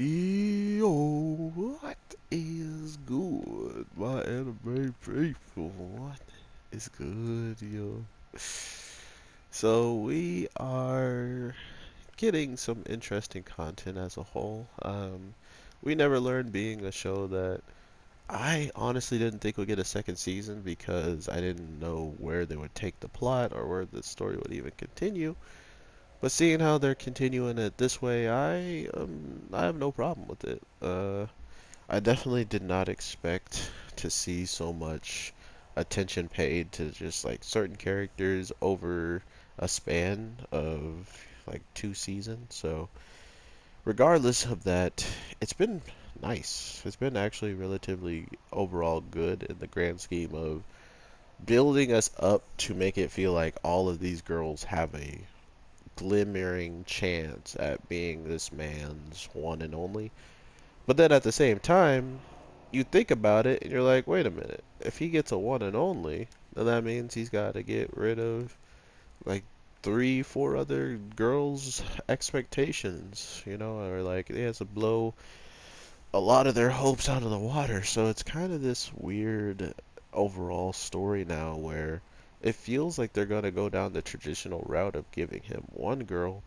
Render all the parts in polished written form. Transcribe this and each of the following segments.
Yo, what is good, my anime people? What is good, yo? So we are getting some interesting content as a whole. We Never Learned being a show that I honestly didn't think would get a second season because I didn't know where they would take the plot or where the story would even continue. But seeing how they're continuing it this way, I have no problem with it. I definitely did not expect to see so much attention paid to just like certain characters over a span of like 2 seasons. So, regardless of that, it's been nice. It's been actually relatively overall good in the grand scheme of building us up to make it feel like all of these girls have a glimmering chance at being this man's one and only. But then at the same time, you think about it and you're like, wait a minute. If he gets a one and only, then that means he's got to get rid of like three, four other girls' expectations, or like he has to blow a lot of their hopes out of the water. So it's kind of this weird overall story now where it feels like they're going to go down the traditional route of giving him one girl,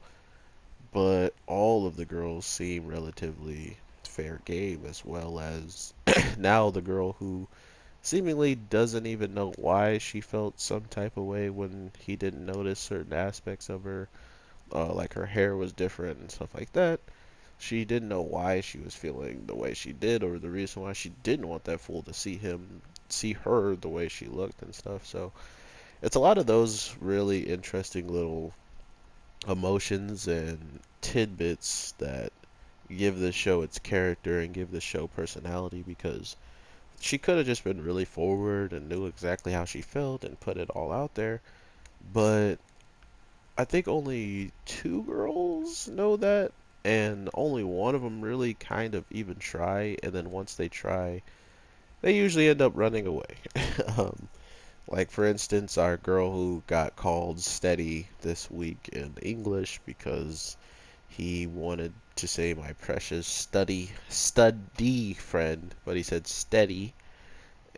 but all of the girls seem relatively fair game, as well as now the girl who seemingly doesn't even know why she felt some type of way when he didn't notice certain aspects of her, like her hair was different and stuff like that. She didn't know why she was feeling the way she did, or the reason why she didn't want that fool to see her the way she looked and stuff. So it's a lot of those really interesting little emotions and tidbits that give the show its character and give the show personality, because she could have just been really forward and knew exactly how she felt and put it all out there. But I think only two girls know that, and only one of them really kind of even try. And then once they try, they usually end up running away. um, like, for instance, our girl who got called Steady this week in English because he wanted to say my precious study friend, but he said steady.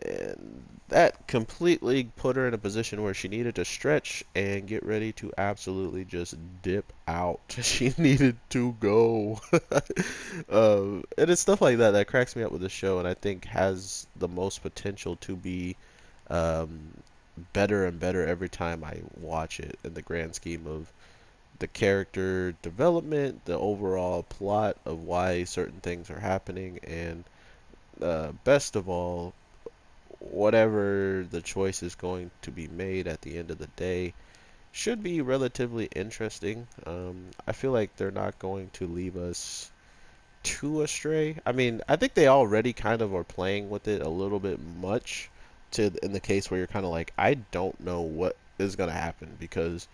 And that completely put her in a position where she needed to stretch and get ready to absolutely just dip out. She needed to go. And it's stuff like that that cracks me up with the show, and I think has the most potential to be um, better and better every time I watch it in the grand scheme of the character development, the overall plot of why certain things are happening, and best of all, whatever the choice is going to be made at the end of the day should be relatively interesting. I feel like they're not going to leave us too astray. I mean, I think they already kind of are playing with it a little bit much to in the case where you're kind of like, I don't know what is going to happen, because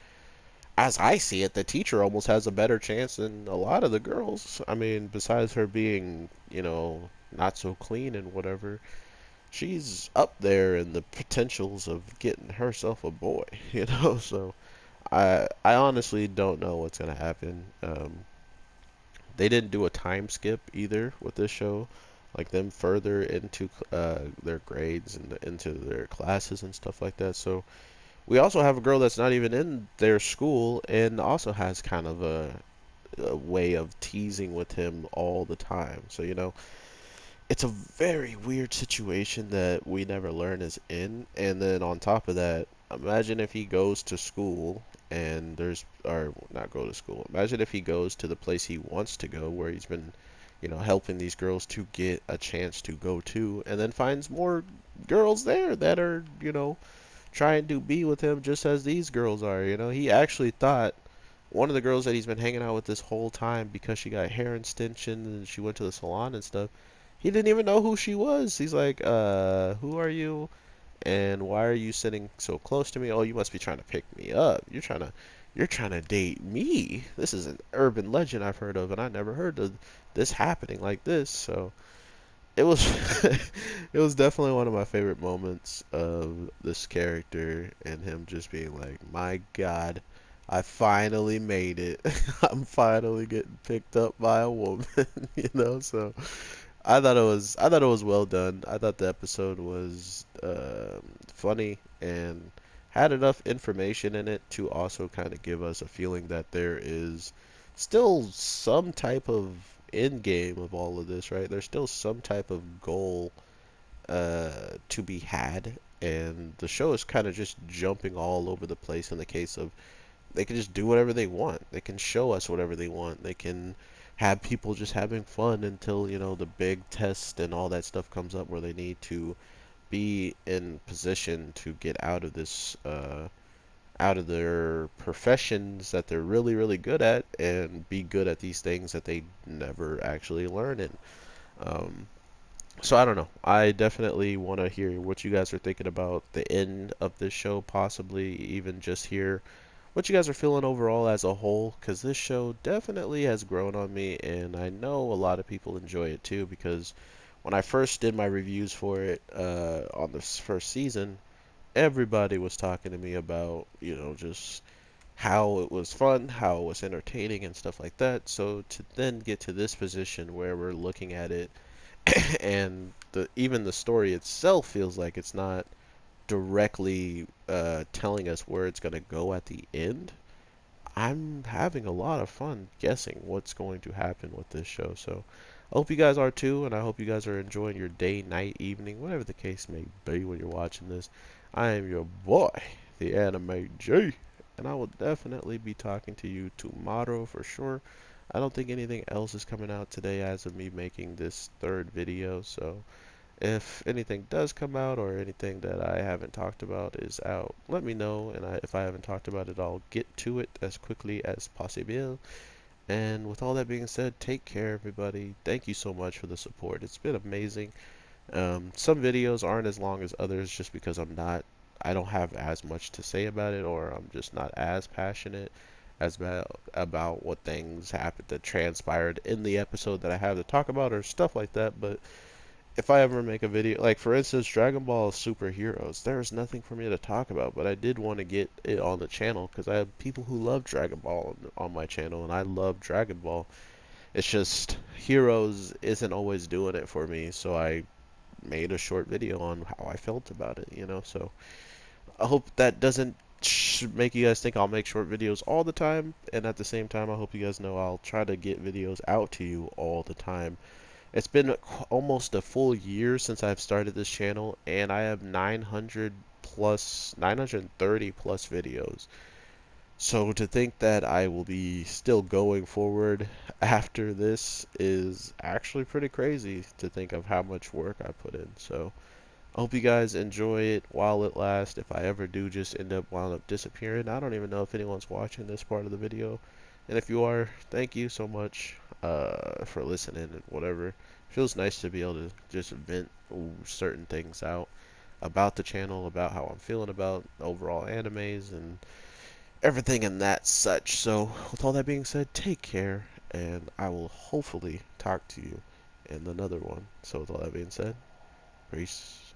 as I see it, the teacher almost has a better chance than a lot of the girls. I mean, besides her being, not so clean and whatever, she's up there in the potentials of getting herself a boy, So I honestly don't know what's gonna happen. They didn't do a time skip either with this show, like them further into their grades and into their classes and stuff like that. So we also have a girl that's not even in their school and also has kind of a way of teasing with him all the time. So it's a very weird situation that We Never Learn is in. And then on top of that, imagine if he goes to school and or not go to school. Imagine if he goes to the place he wants to go, where he's been, helping these girls to get a chance to go to, and then finds more girls there that are, trying to be with him just as these girls are. He actually thought one of the girls that he's been hanging out with this whole time, because she got hair extensions and she went to the salon and stuff, he didn't even know who she was. He's like, who are you? And why are you sitting so close to me? Oh, you must be trying to pick me up. You're trying to date me. This is an urban legend I've heard of, and I never heard of this happening like this. So it was it was definitely one of my favorite moments of this character, and him just being like, my God, I finally made it. I'm finally getting picked up by a woman, so I thought it was well done. I thought the episode was funny and had enough information in it to also kind of give us a feeling that there is still some type of end game of all of this, right? There's still some type of goal to be had, and the show is kind of just jumping all over the place in the case of they can just do whatever they want. They can show us whatever they want. They can have people just having fun until, the big test and all that stuff comes up where they need to be in position to get out of this, out of their professions that they're really, really good at and be good at these things that they never actually learn in. Um, so I don't know. I definitely want to hear what you guys are thinking about the end of this show, possibly even just hear what you guys are feeling overall as a whole, because this show definitely has grown on me, and I know a lot of people enjoy it too. Because when I first did my reviews for it on this first season, everybody was talking to me about, just how it was fun, how it was entertaining, and stuff like that. So to then get to this position where we're looking at it, and even the story itself feels like it's not directly telling us where it's going to go at the end. I'm having a lot of fun guessing what's going to happen with this show. So I hope you guys are too, and I hope you guys are enjoying your day, night, evening, whatever the case may be when you're watching this. I am your boy, the Anime J, and I will definitely be talking to you tomorrow for sure. I don't think anything else is coming out today as of me making this third video, so if anything does come out or anything that I haven't talked about is out, let me know. And if I haven't talked about it, I'll get to it as quickly as possible. And with all that being said, take care, everybody. Thank you so much for the support. It's been amazing. Some videos aren't as long as others just because I don't have as much to say about it, or I'm just not as passionate as about what things happened that transpired in the episode that I have to talk about or stuff like that. But if I ever make a video, like for instance, Dragon Ball Superheroes, there's nothing for me to talk about, but I did want to get it on the channel because I have people who love Dragon Ball on my channel, and I love Dragon Ball. It's just Heroes isn't always doing it for me, so I made a short video on how I felt about it. So I hope that doesn't make you guys think I'll make short videos all the time, and at the same time, I hope you guys know I'll try to get videos out to you all the time. It's been almost a full year since I've started this channel, and I have 930 plus videos. So to think that I will be still going forward after this is actually pretty crazy to think of how much work I put in. So I hope you guys enjoy it while it lasts. If I ever do just wound up disappearing, I don't even know if anyone's watching this part of the video. And if you are, thank you so much for listening and whatever. It feels nice to be able to just vent certain things out about the channel, about how I'm feeling about overall animes and everything and that such. So with all that being said, take care, and I will hopefully talk to you in another one. So with all that being said, peace.